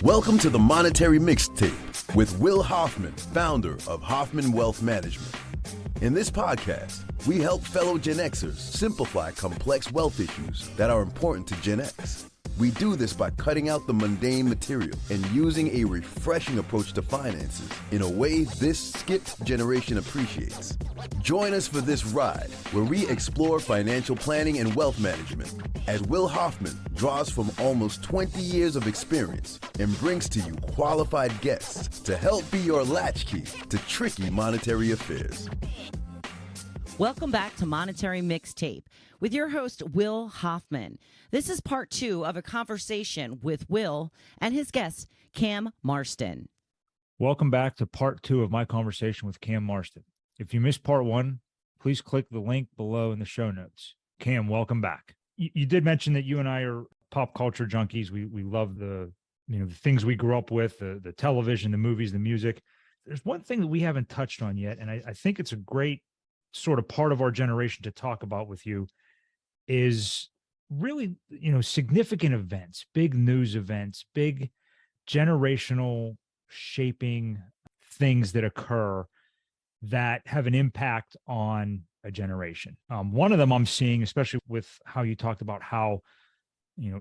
Welcome to the Monetary Mixtape with Will Hoffman, founder of Hoffman Wealth Management. In this podcast, we help fellow Gen Xers simplify complex wealth issues that are important to Gen X. We do this by cutting out the mundane material and using a refreshing approach to finances in a way this skipped generation appreciates. Join us for this ride where we explore financial planning and wealth management as Will Hoffman draws from almost 20 years of experience and brings to you qualified guests to help be your latchkey to tricky monetary affairs. Welcome back to Monetary Mixtape with your host, Will Hoffman. This is part 2 of a conversation with Will and his guest, Cam Marston. Welcome back to part 2 of my conversation with Cam Marston. If you missed part 1, please click the link below in the show notes. Cam, welcome back. You did mention that you and I are pop culture junkies. We love the things we grew up with, the television, the movies, the music. There's one thing that we haven't touched on yet, and I think it's a great sort of part of our generation to talk about with you, is really, significant events, big news events, big generational shaping things that occur that have an impact on a generation. One of them I'm seeing, especially with how you talked about how,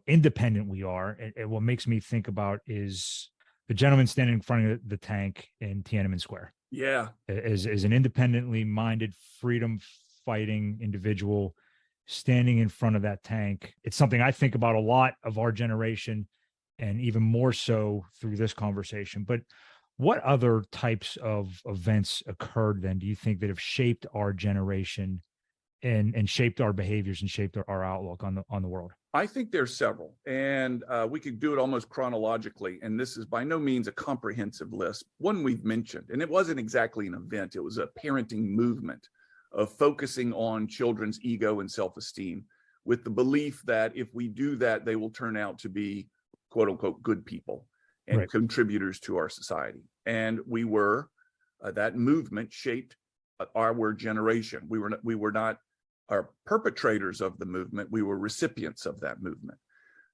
independent we are. And what makes me think about is the gentleman standing in front of the tank in Tiananmen Square. Yeah. As an independently minded, freedom fighting individual standing in front of that tank. It's something I think about a lot of our generation, and even more so through this conversation. But what other types of events occurred then, do you think, that have shaped our generation and shaped our behaviors and shaped our outlook on the world? I think there's several, and we could do it almost chronologically. And this is by no means a comprehensive list. One we've mentioned, and it wasn't exactly an event. It was a parenting movement of focusing on children's ego and self-esteem with the belief that if we do that, they will turn out to be quote unquote good people and Right. contributors to our society. And we were, that movement shaped our generation. We were not our perpetrators of the movement. We were recipients of that movement.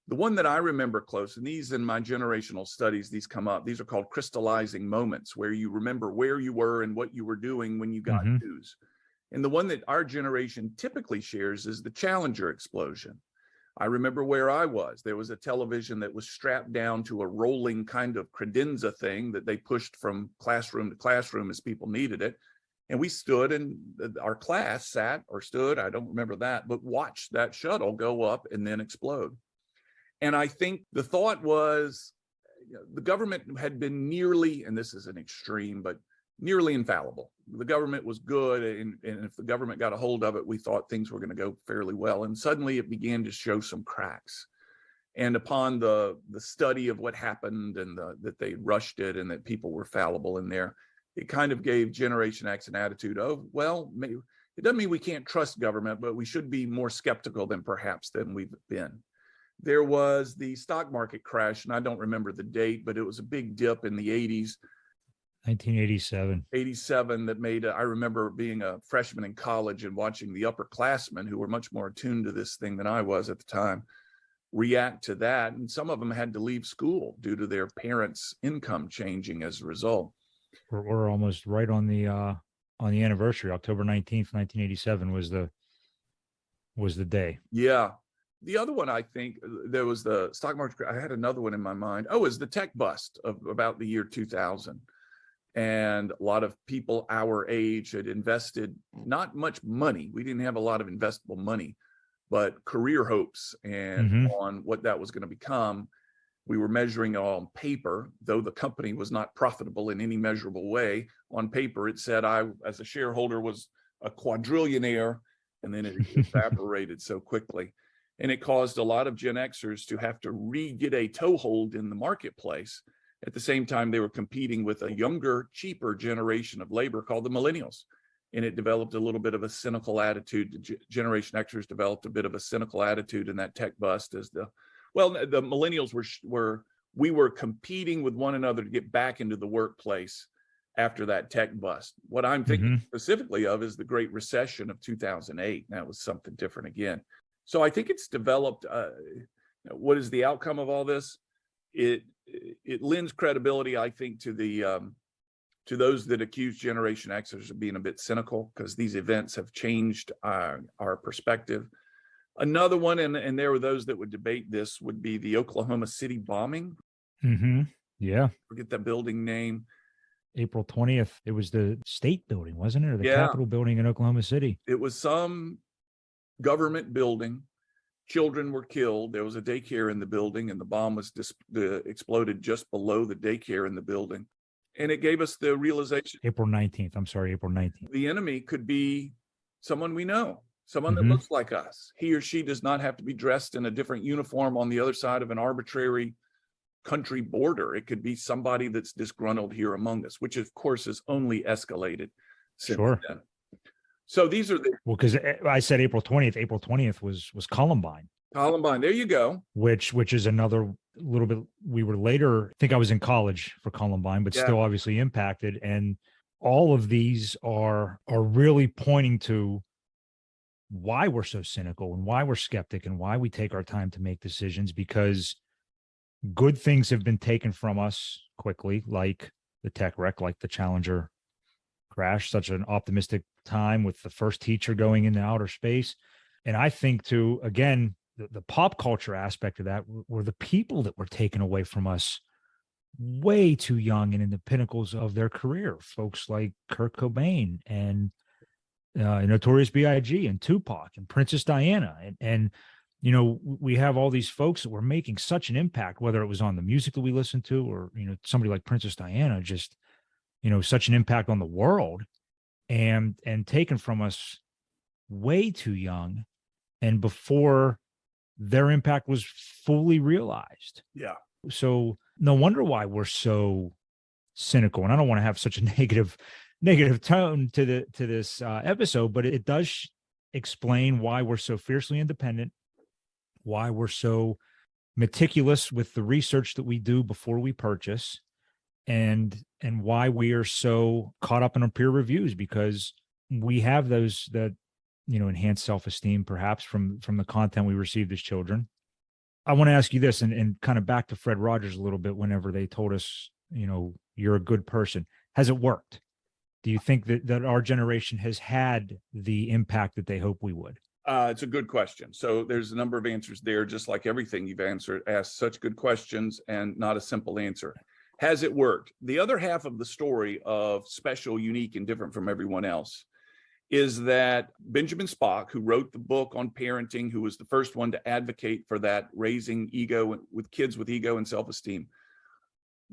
The one that I remember close, and these in my generational studies, these come up, these are called crystallizing moments, where you remember where you were and what you were doing when you got news. And the one that our generation typically shares is the Challenger explosion. I remember where I was. There was a television that was strapped down to a rolling kind of credenza thing that they pushed from classroom to classroom as people needed it. And we stood, and our class sat or stood, I don't remember that, but watched that shuttle go up and then explode. And I think the thought was, the government had been nearly, and this is an extreme, but nearly infallible. The government was good, and if the government got a hold of it, we thought things were going to go fairly well. And suddenly it began to show some cracks. And upon the study of what happened, and that they rushed it, and that people were fallible in there, it kind of gave Generation X an attitude of, well, maybe, it doesn't mean we can't trust government, but we should be more skeptical than we've been. There was the stock market crash, and I don't remember the date, but it was a big dip in the 80s. 1987. That made, I remember being a freshman in college and watching the upperclassmen, who were much more attuned to this thing than I was at the time, react to that. And some of them had to leave school due to their parents' income changing as a result. We're almost right on the anniversary. October 19th, 1987 was the day. Yeah. The other one, I think, there was the stock market. I had another one in my mind. Oh, is the tech bust of about the year 2000. And a lot of people our age had invested not much money. We didn't have a lot of investable money, but career hopes and on what that was going to become. We were measuring it on paper, though the company was not profitable in any measurable way. On paper, it said I, as a shareholder, was a quadrillionaire, and then it evaporated so quickly. And it caused a lot of Gen Xers to have to get a toehold in the marketplace. At the same time, they were competing with a younger, cheaper generation of labor called the millennials. And it developed a little bit of a cynical attitude. Generation Xers developed a bit of a cynical attitude in that tech bust as the millennials we were competing with one another to get back into the workplace after that tech bust. What I'm thinking specifically of is the Great Recession of 2008. That was something different again. So I think it's developed, what is the outcome of all this? it lends credibility, I think, to the to those that accuse Generation Xers of being a bit cynical, because these events have changed our perspective. Another one, and there were those that would debate this, would be the Oklahoma City bombing. Mm-hmm. Yeah. Forget the building name. April 20th. It was the state building, wasn't it? Or the Yeah. Capitol building in Oklahoma City. It was some government building. Children were killed. There was a daycare in the building, and the bomb was exploded just below the daycare in the building. And it gave us the realization. April 19th. I'm sorry, April 19th. The enemy could be someone we know, someone that looks like us. He or she does not have to be dressed in a different uniform on the other side of an arbitrary country border. It could be somebody that's disgruntled here among us, which of course has only escalated since then. So these are the because I said April 20th. April 20th was Columbine. Columbine. There you go. Which is another little bit. We were later. I think I was in college for Columbine, but still obviously impacted. And all of these are really pointing to why we're so cynical and why we're skeptic and why we take our time to make decisions, because good things have been taken from us quickly, like the tech wreck, like the Challenger crash, such an optimistic time with the first teacher going into outer space. And I think too, again, the pop culture aspect of that were the people that were taken away from us way too young and in the pinnacles of their career. Folks like Kurt Cobain and Notorious B.I.G. and Tupac and Princess Diana. And you know, we have all these folks that were making such an impact, whether it was on the music that we listened to or, you know, somebody like Princess Diana, just, you know, such an impact on the world and taken from us way too young and before their impact was fully realized. Yeah. So no wonder why we're so cynical. And I don't want to have such a negative tone to this episode, but it does explain why we're so fiercely independent, why we're so meticulous with the research that we do before we purchase, and why we are so caught up in our peer reviews, because we have those that, you know, enhanced self-esteem perhaps from the content we received as children. I want to ask you this, and kind of back to Fred Rogers a little bit, whenever they told us, you know, you're a good person. Has it worked? Do you think that our generation has had the impact that they hope we would? It's a good question. So there's a number of answers there, just like everything you've asked such good questions and not a simple answer. Has it worked? The other half of the story of special, unique, and different from everyone else is that Benjamin Spock, who wrote the book on parenting, who was the first one to advocate for that, raising ego with kids with ego and self-esteem,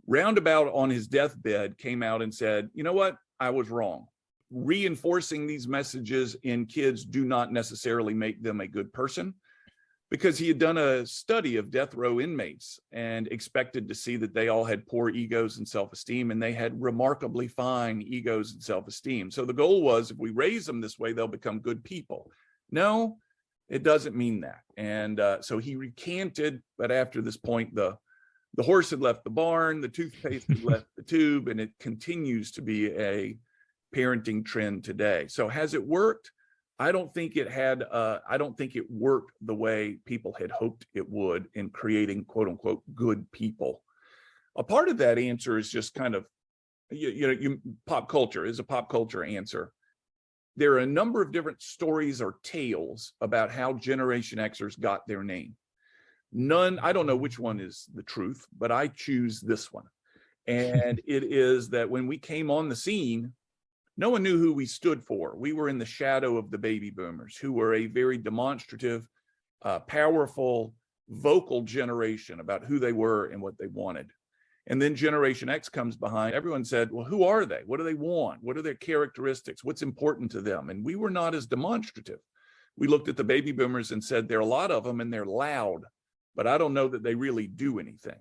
roundabout on his deathbed came out and said, you know what? I was wrong. Reinforcing these messages in kids do not necessarily make them a good person, because he had done a study of death row inmates and expected to see that they all had poor egos and self-esteem, and they had remarkably fine egos and self-esteem. So the goal was, if we raise them this way, they'll become good people. No, it doesn't mean that. And so he recanted, but after this point, the horse had left the barn, the toothpaste had left the tube, and it continues to be a parenting trend today. So has it worked? I don't think it had. I don't think it worked the way people had hoped it would in creating "quote unquote" good people. A part of that answer is just kind of, pop culture is a pop culture answer. There are a number of different stories or tales about how Generation Xers got their name. None, I don't know which one is the truth, but I choose this one. And it is that when we came on the scene, no one knew who we stood for. We were in the shadow of the baby boomers, who were a very demonstrative, powerful, vocal generation about who they were and what they wanted. And then Generation X comes behind. Everyone said, well, who are they? What do they want? What are their characteristics? What's important to them? And we were not as demonstrative. We looked at the baby boomers and said, there are a lot of them and they're loud, but I don't know that they really do anything.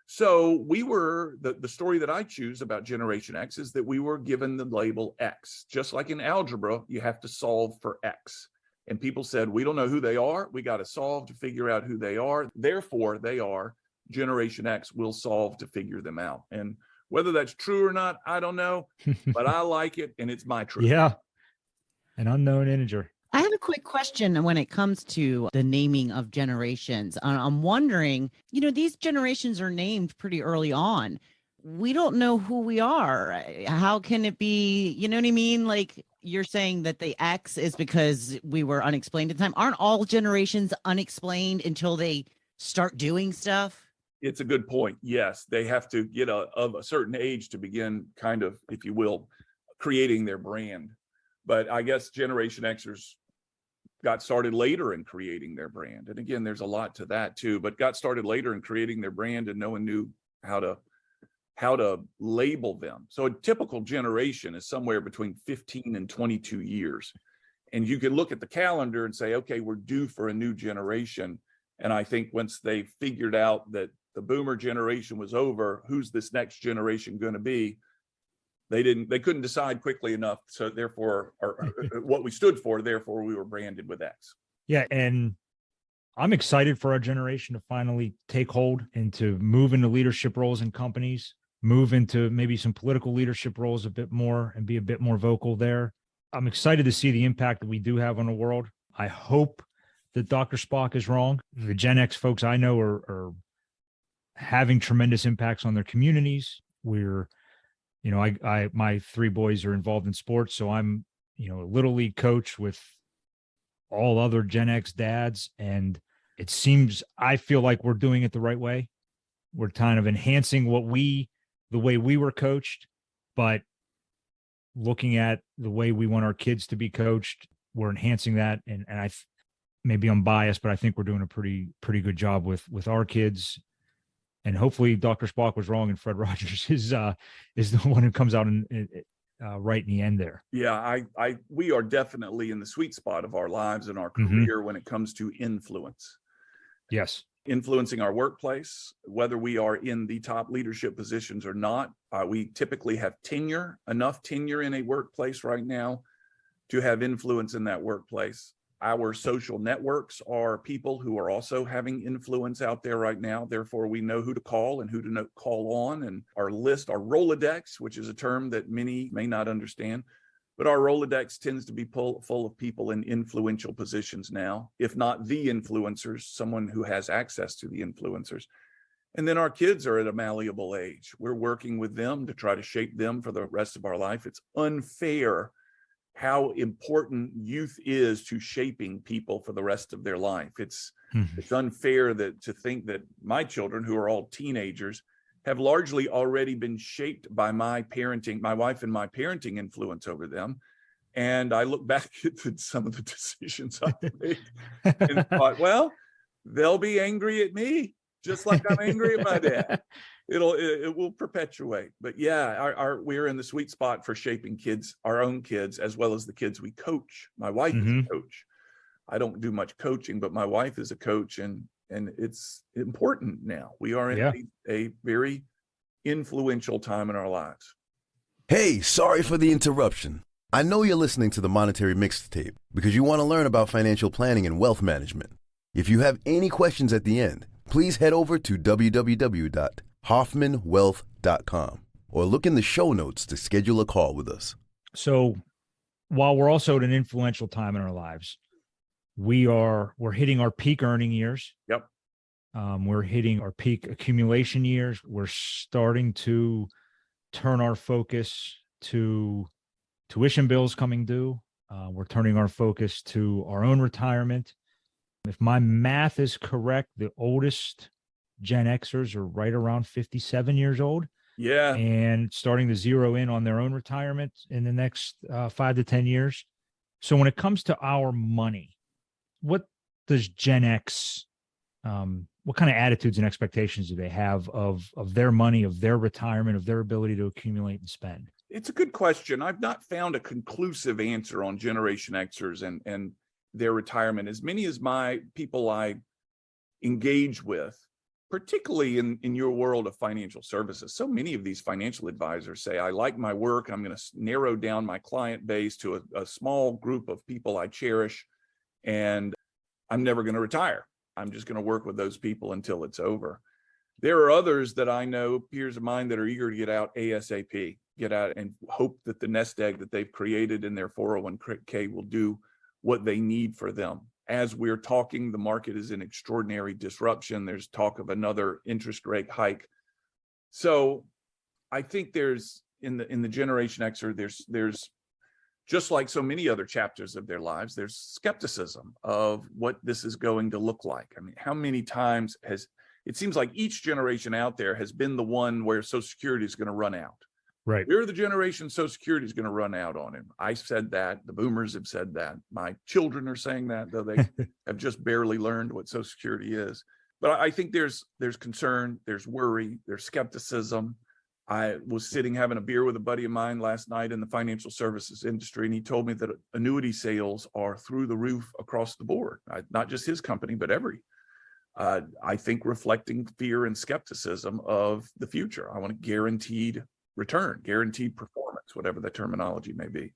So we were, the story that I choose about Generation X is that we were given the label X. Just like in algebra, you have to solve for X. And people said, we don't know who they are. We got to solve to figure out who they are. Therefore, they are Generation X. We'll solve to figure them out. And whether that's true or not, I don't know, but I like it and it's my truth. Yeah. An unknown integer. I have a quick question when it comes to the naming of generations. I'm wondering, these generations are named pretty early on. We don't know who we are. How can it be? You know what I mean? Like you're saying that the X is because we were unexplained at the time. Aren't all generations unexplained until they start doing stuff? It's a good point. Yes, they have to get of a certain age to begin kind of, if you will, creating their brand. But I guess Generation Xers got started later in creating their brand. And again, there's a lot to that too, but got started later in creating their brand and no one knew how to label them. So a typical generation is somewhere between 15 and 22 years. And you can look at the calendar and say, okay, we're due for a new generation. And I think once they figured out that the boomer generation was over, who's this next generation going to be? They couldn't decide quickly enough. So therefore, or what we stood for, therefore we were branded with X. Yeah. And I'm excited for our generation to finally take hold and to move into leadership roles in companies, move into maybe some political leadership roles a bit more and be a bit more vocal there. I'm excited to see the impact that we do have on the world. I hope that Dr. Spock is wrong. The Gen X folks I know are having tremendous impacts on their communities. We're, my three boys are involved in sports. So I'm, a little league coach with all other Gen X dads. And it seems, I feel like we're doing it the right way. We're kind of enhancing the way we were coached, but looking at the way we want our kids to be coached, we're enhancing that. And maybe I'm biased, but I think we're doing a pretty good job with our kids. And hopefully Dr. Spock was wrong and Fred Rogers is the one who comes out right in the end there. Yeah, we are definitely in the sweet spot of our lives and our career when it comes to influence. Yes. Influencing our workplace, whether we are in the top leadership positions or not. We typically have enough tenure in a workplace right now to have influence in that workplace. Our social networks are people who are also having influence out there right now. Therefore, we know who to call and who to call on. And our Rolodex, which is a term that many may not understand, but our Rolodex tends to be full of people in influential positions now, if not the influencers, someone who has access to the influencers. And then our kids are at a malleable age. We're working with them to try to shape them for the rest of our life. It's unfair how important youth is to shaping people for the rest of their life. It's unfair to think that my children, who are all teenagers, have largely already been shaped by my wife and my parenting influence over them. And I look back at some of the decisions I made and thought, well, they'll be angry at me, just like I'm angry at my dad. It will perpetuate. But yeah, we're in the sweet spot for shaping kids, our own kids, as well as the kids we coach. My wife is a coach. I don't do much coaching, but my wife is a coach, and it's important now. We are in a very influential time in our lives. Hey, sorry for the interruption. I know you're listening to the Monetary Mixtape because you want to learn about financial planning and wealth management. If you have any questions at the end, please head over to www.hoffmanwealth.com or look in the show notes to schedule a call with us. So while we're also at an influential time in our lives, we're hitting our peak earning years. Yep. We're hitting our peak accumulation years. We're starting to turn our focus to tuition bills coming due. We're turning our focus to our own retirement. If my math is correct, the oldest Gen Xers are right around 57 years old. Yeah. And starting to zero in on their own retirement in the next 5 to 10 years. So when it comes to our money, what does Gen X, what kind of attitudes and expectations do they have of their money, of their retirement, of their ability to accumulate and spend? It's a good question. I've not found a conclusive answer on Generation Xers and their retirement. As many as my people I engage with, particularly in your world of financial services, so many of these financial advisors say, I like my work. I'm going to narrow down my client base to a small group of people I cherish, and I'm never going to retire. I'm just going to work with those people until it's over. There are others that I know, peers of mine, that are eager to get out ASAP, get out and hope that the nest egg that they've created in their 401k will do what they need for them. As we're talking, the market is in extraordinary disruption. There's talk of another interest rate hike. So I think there's in the Generation Xer, there's just like so many other chapters of their lives, there's skepticism of what this is going to look like. I mean, how many times it seems like each generation out there has been the one where Social Security is going to run out. Right. We're the generation Social Security is going to run out on him. I said that. The boomers have said that. My children are saying that, though they have just barely learned what Social Security is. But I think there's concern, there's worry, there's skepticism. I was sitting having a beer with a buddy of mine last night in the financial services industry, and he told me that annuity sales are through the roof across the board. Not just his company, but every. I think reflecting fear and skepticism of the future. I want a guaranteed return, guaranteed performance, whatever the terminology may be,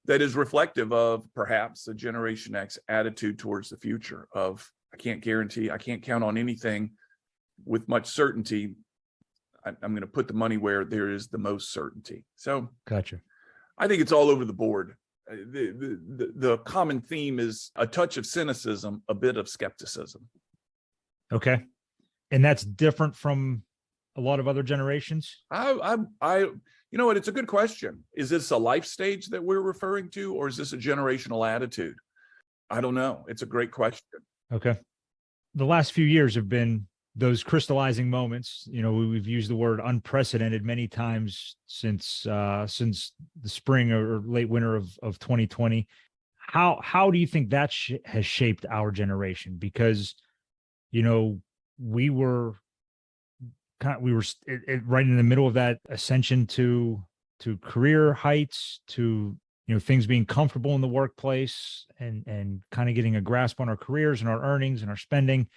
that is reflective of perhaps a Generation X attitude towards the future of, I can't guarantee, I can't count on anything with much certainty. I'm going to put the money where there is the most certainty. So Gotcha. I think it's all over the board. The common theme is a touch of cynicism, a bit of skepticism. Okay. And that's different from a lot of other generations? You know what? It's a good question. Is this a life stage that we're referring to, or is this a generational attitude? I don't know. It's a great question. Okay. The last few years have been those crystallizing moments. You know, we've used the word unprecedented many times since the spring or late winter of 2020. How do you think that has shaped our generation? Because, you know, we were right in the middle of that ascension to career heights, to, you know, things being comfortable in the workplace and kind of getting a grasp on our careers and our earnings and our spending.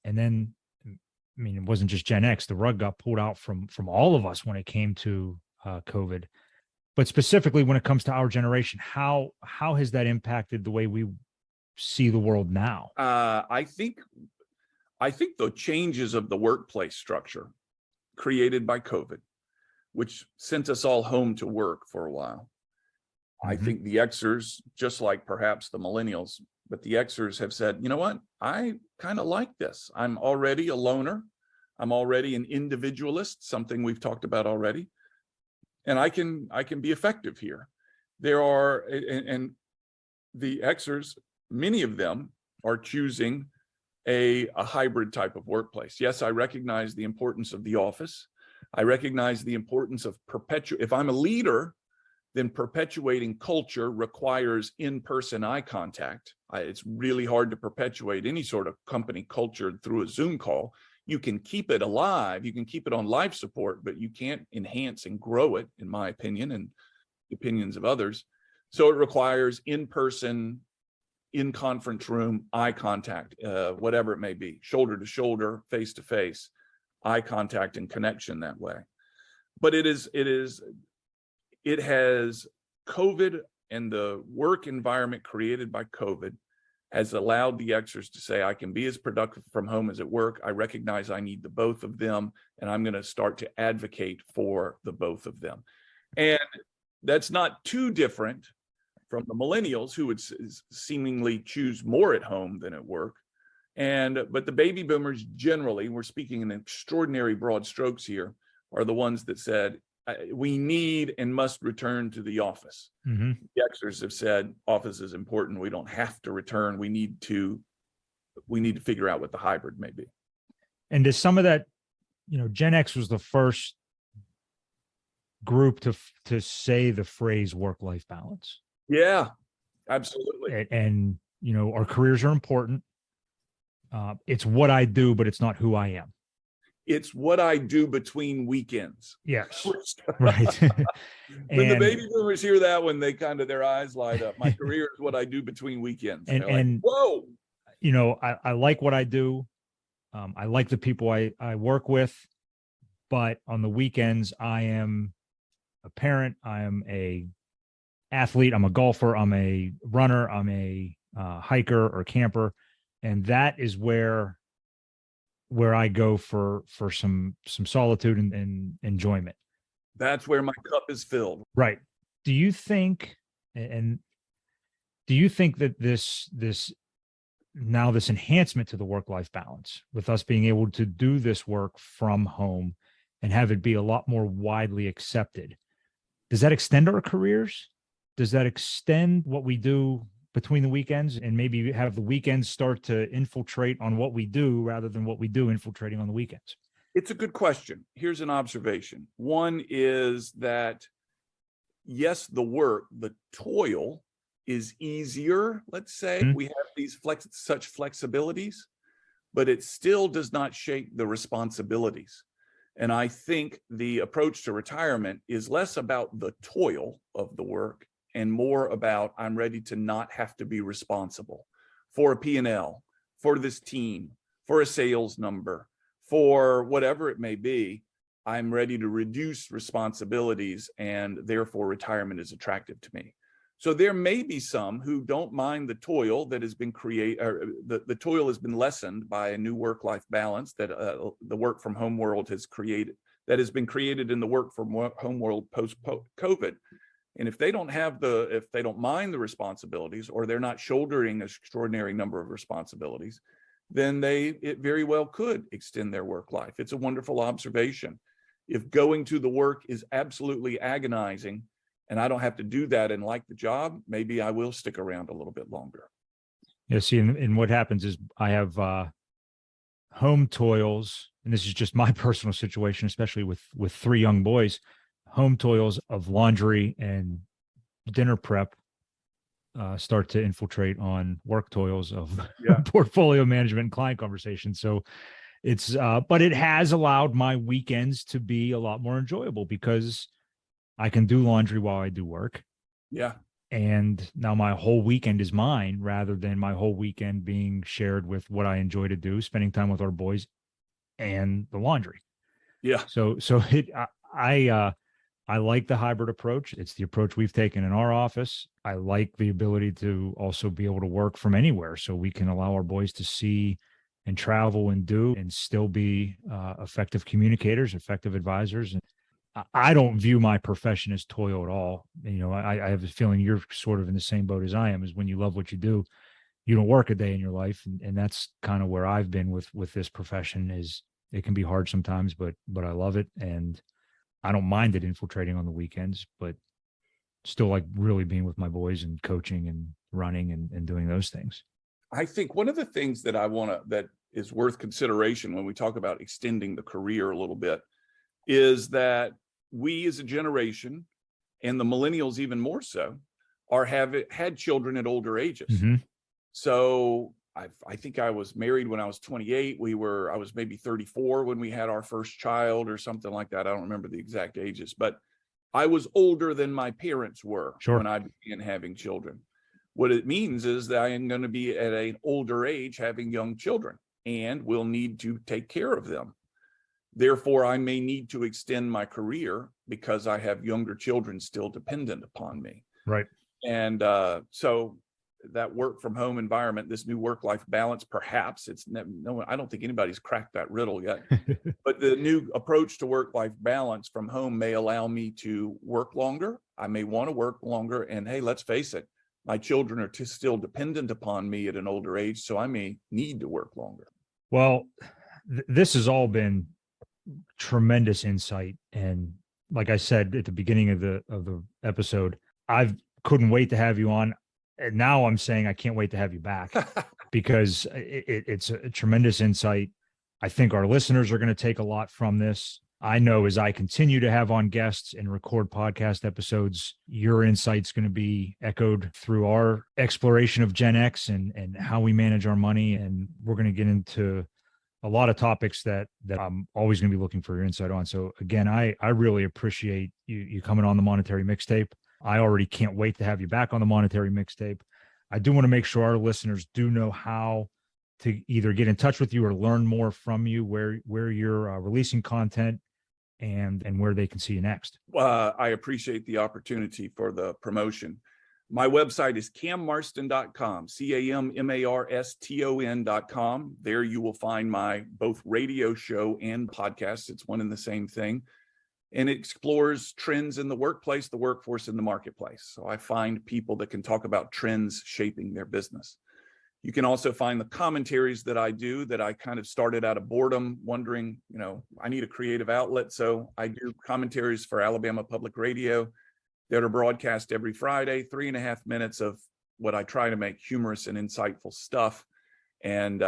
And then, I mean, it wasn't just Gen X. The rug got pulled out from all of us when it came to COVID. But specifically when it comes to our generation, how has that impacted the way we see the world now? I think the changes of the workplace structure created by COVID, which sent us all home to work for a while. Mm-hmm. I think the Xers, just like perhaps the millennials, but the Xers have said, you know what? I kind of like this. I'm already a loner. I'm already an individualist, something we've talked about already. And I can be effective here. And the Xers, many of them are choosing a hybrid type of workplace. Yes, I recognize the importance of the office. I recognize the importance of if I'm a leader, then perpetuating culture requires in-person eye contact. It's really hard to perpetuate any sort of company culture through a Zoom call. You can keep it alive, you can keep it on life support, but you can't enhance and grow it, in my opinion, and the opinions of others. So it requires in-person, in conference room, eye contact, whatever it may be, shoulder to shoulder, face to face, eye contact and connection that way. But it has COVID and the work environment created by COVID has allowed the Xers to say, I can be as productive from home as at work. I recognize I need the both of them, and I'm going to start to advocate for the both of them. And that's not too different from the millennials, who would seemingly choose more at home than at work. But the baby boomers generally, we're speaking in extraordinary broad strokes here, are the ones that said, we need and must return to the office. Mm-hmm. The Xers have said office is important. We don't have to return. We need to figure out what the hybrid may be. And does some of that, you know, Gen X was the first group to say the phrase work-life balance. Yeah, absolutely. And you know, our careers are important. It's what I do, but it's not who I am. It's what I do between weekends. Yes. Right. When the baby boomers hear that one, they kind of, their eyes light up. My career is what I do between weekends. And like, whoa. You know, I like what I do. I like the people I work with, but on the weekends, I am a parent. I am a athlete. I'm a golfer. I'm a runner. I'm a hiker or camper. And that is where I go for some solitude and enjoyment. That's where my cup is filled. Right. Do you think, and Do you think that this enhancement to the work-life balance, with us being able to do this work from home and have it be a lot more widely accepted, does that extend our careers? Does that extend what we do between the weekends, and maybe have the weekends start to infiltrate on what we do rather than what we do infiltrating on the weekends? It's a good question. Here's an observation. One is that, yes, the toil is easier, let's say. Mhm. We have these such flexibilities, but it still does not shake the responsibilities. And I think the approach to retirement is less about the toil of the work and more about, I'm ready to not have to be responsible for a P&L, for this team, for a sales number, for whatever it may be. I'm ready to reduce responsibilities, and therefore retirement is attractive to me. So there may be some who don't mind the toil that has been the toil has been lessened by a new work-life balance that the work from home world has created, that has been created in the work from home world post-COVID. And if they don't mind the responsibilities, or they're not shouldering an extraordinary number of responsibilities, then it very well could extend their work life. It's a wonderful observation. If going to the work is absolutely agonizing, and I don't have to do that and like the job, maybe I will stick around a little bit longer. Yeah, see, and what happens is I have home toils, and this is just my personal situation, especially with 3 young boys, home toils of laundry and dinner prep start to infiltrate on work toils of portfolio management and client conversations. So it's, but it has allowed my weekends to be a lot more enjoyable because I can do laundry while I do work. Yeah. And now my whole weekend is mine, rather than my whole weekend being shared with what I enjoy to do, spending time with our boys and the laundry. Yeah. So I like the hybrid approach. It's the approach we've taken in our office. I like the ability to also be able to work from anywhere, so we can allow our boys to see and travel and do, and still be effective communicators, effective advisors. And I don't view my profession as toil at all. You know, I have a feeling you're sort of in the same boat as I am, is when you love what you do, you don't work a day in your life. And that's kind of where I've been with this profession. Is it can be hard sometimes, but I love it. And I don't mind it infiltrating on the weekends, but still like really being with my boys and coaching and running and doing those things. I think one of the things that is worth consideration when we talk about extending the career a little bit is that we as a generation, and the millennials even more so, had children at older ages. Mm-hmm. So I think I was married when I was 28. I was maybe 34 when we had our first child or something like that. I don't remember the exact ages, but I was older than my parents were when I began having children. What it means is that I am going to be at an older age having young children, and will need to take care of them. Therefore, I may need to extend my career because I have younger children still dependent upon me. Right. And so that work from home environment, this new work-life balance, perhaps I don't think anybody's cracked that riddle yet, but the new approach to work-life balance from home may allow me to work longer. I may want to work longer. And hey, let's face it, my children are still dependent upon me at an older age, so I may need to work longer. Well, this has all been tremendous insight. And like I said at the beginning of the episode, I couldn't wait to have you on. And now I'm saying I can't wait to have you back because it's a tremendous insight. I think our listeners are going to take a lot from this. I know as I continue to have on guests and record podcast episodes, your insight's going to be echoed through our exploration of Gen X and how we manage our money. And we're going to get into a lot of topics that I'm always going to be looking for your insight on. So again, I really appreciate you coming on the Monetary Mixtape. I already can't wait to have you back on the Monetary Mixtape. I do want to make sure our listeners do know how to either get in touch with you or learn more from you, where you're releasing content and where they can see you next. I appreciate the opportunity for the promotion. My website is cammarston.com, CAMMARSTON.com. There you will find my both radio show and podcast. It's one and the same thing. and it explores trends in the workplace, the workforce, and the marketplace. So I find people that can talk about trends shaping their business. You can also find the commentaries that I do that I kind of started out of boredom, wondering, I need a creative outlet. So I do commentaries for Alabama Public Radio that are broadcast every Friday, 3.5 minutes of what I try to make humorous and insightful stuff. And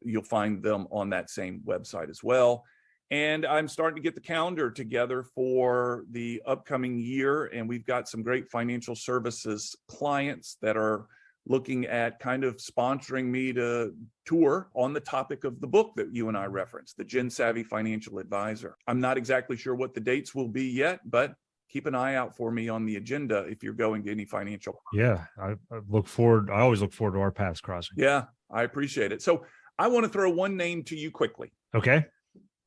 you'll find them on that same website as well. And I'm starting to get the calendar together for the upcoming year. And we've got some great financial services clients that are looking at kind of sponsoring me to tour on the topic of the book that you and I referenced, the Gen Savvy Financial Advisor. I'm not exactly sure what the dates will be yet, but keep an eye out for me on the agenda if you're going to any financial. Yeah, I always look forward to our paths crossing. Yeah, I appreciate it. So I want to throw one name to you quickly. Okay.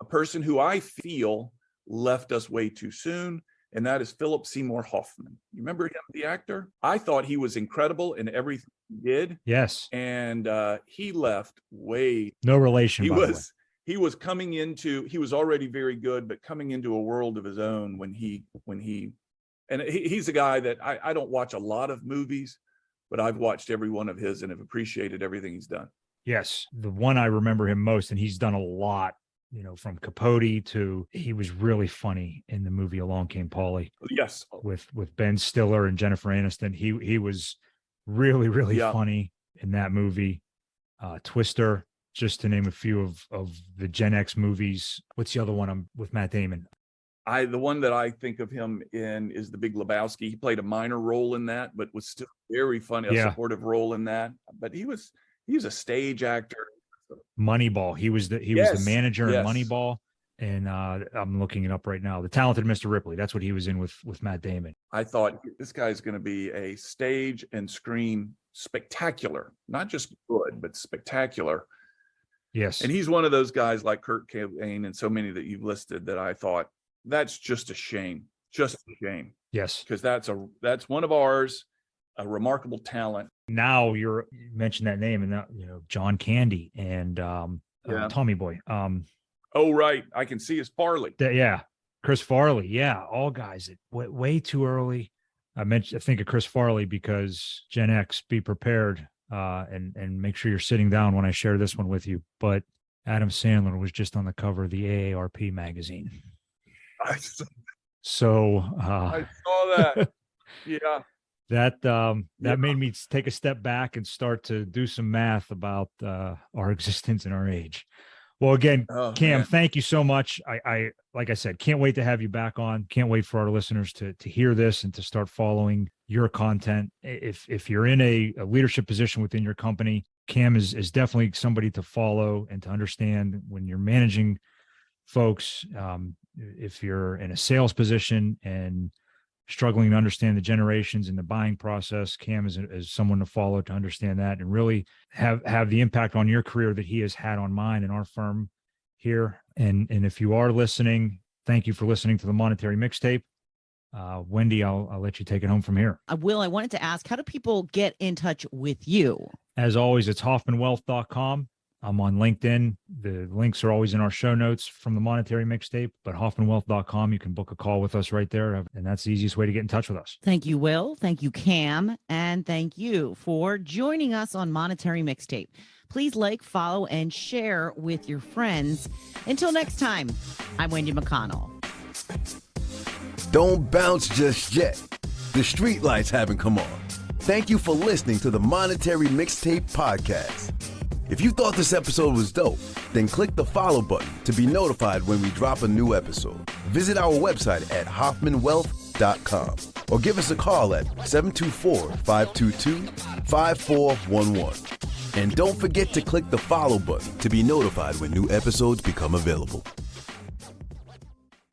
A person who I feel left us way too soon, and that is Philip Seymour Hoffman. You remember him, the actor? I thought he was incredible in everything he did. Yes. And he left way. No relation. He was coming into. He was already very good, but coming into a world of his own when he's a guy that I don't watch a lot of movies, but I've watched every one of his and have appreciated everything he's done. Yes, the one I remember him most, and he's done a lot. From Capote to, he was really funny in the movie Along Came Polly. Yes, with Ben Stiller and Jennifer Aniston. He was really funny in that movie. Twister, just to name a few of the Gen X movies. What's the other one? With Matt Damon. The one that I think of him in is The Big Lebowski. He played a minor role in that, but was still very funny, a supportive role in that. But he was a stage actor. Moneyball. He was the manager in Moneyball, and I'm looking it up right now. The Talented Mr. Ripley. That's what he was in with Matt Damon. I thought this guy's going to be a stage and screen spectacular, not just good, but spectacular. Yes, and he's one of those guys like Kurt Cobain and so many that you've listed that I thought that's just a shame, Yes, because that's one of ours. A remarkable talent. Now you mentioned that name, and John Candy and Tommy Boy. Oh right, I can see his Farley. Chris Farley. Yeah, all guys. Way too early. I think of Chris Farley because Gen X. Be prepared and make sure you're sitting down when I share this one with you. But Adam Sandler was just on the cover of the AARP magazine. I saw that. Yeah. That made me take a step back and start to do some math about our existence and our age. Well, again, Cam, thank you so much. I like I said, can't wait to have you back on. Can't wait for our listeners to hear this and to start following your content. If you're in a leadership position within your company, Cam is definitely somebody to follow and to understand when you're managing folks. If you're in a sales position and struggling to understand the generations and the buying process, Cam is someone to follow to understand that and really have the impact on your career that he has had on mine and our firm here. And if you are listening, thank you for listening to the Monetary Mixtape. Wendy, I'll let you take it home from here. I wanted to ask, how do people get in touch with you? As always, it's hoffmanwealth.com. I'm on LinkedIn. The links are always in our show notes from the Monetary Mixtape, but hoffmanwealth.com, you can book a call with us right there. And that's the easiest way to get in touch with us. Thank you, Will. Thank you, Cam. And thank you for joining us on Monetary Mixtape. Please like, follow, and share with your friends. Until next time, I'm Wendy McConnell. Don't bounce just yet. The street lights haven't come on. Thank you for listening to the Monetary Mixtape podcast. If you thought this episode was dope, then click the follow button to be notified when we drop a new episode. Visit our website at hoffmanwealth.com or give us a call at 724-522-5411. And don't forget to click the follow button to be notified when new episodes become available.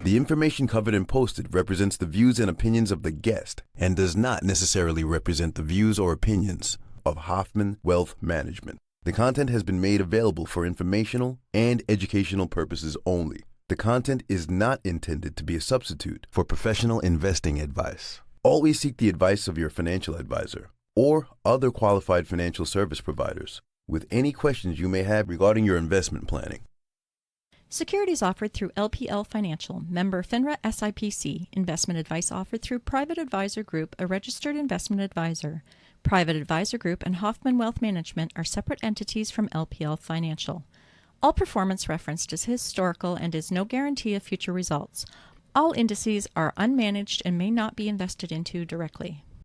The information covered and posted represents the views and opinions of the guest and does not necessarily represent the views or opinions of Hoffman Wealth Management. The content has been made available for informational and educational purposes only. The content is not intended to be a substitute for professional investing advice. Always seek the advice of your financial advisor or other qualified financial service providers with any questions you may have regarding your investment planning. Securities offered through LPL Financial, member FINRA SIPC. Investment advice offered through Private Advisor Group, a registered investment advisor. Private Advisor Group and Hoffman Wealth Management are separate entities from LPL Financial. All performance referenced is historical and is no guarantee of future results. All indices are unmanaged and may not be invested into directly.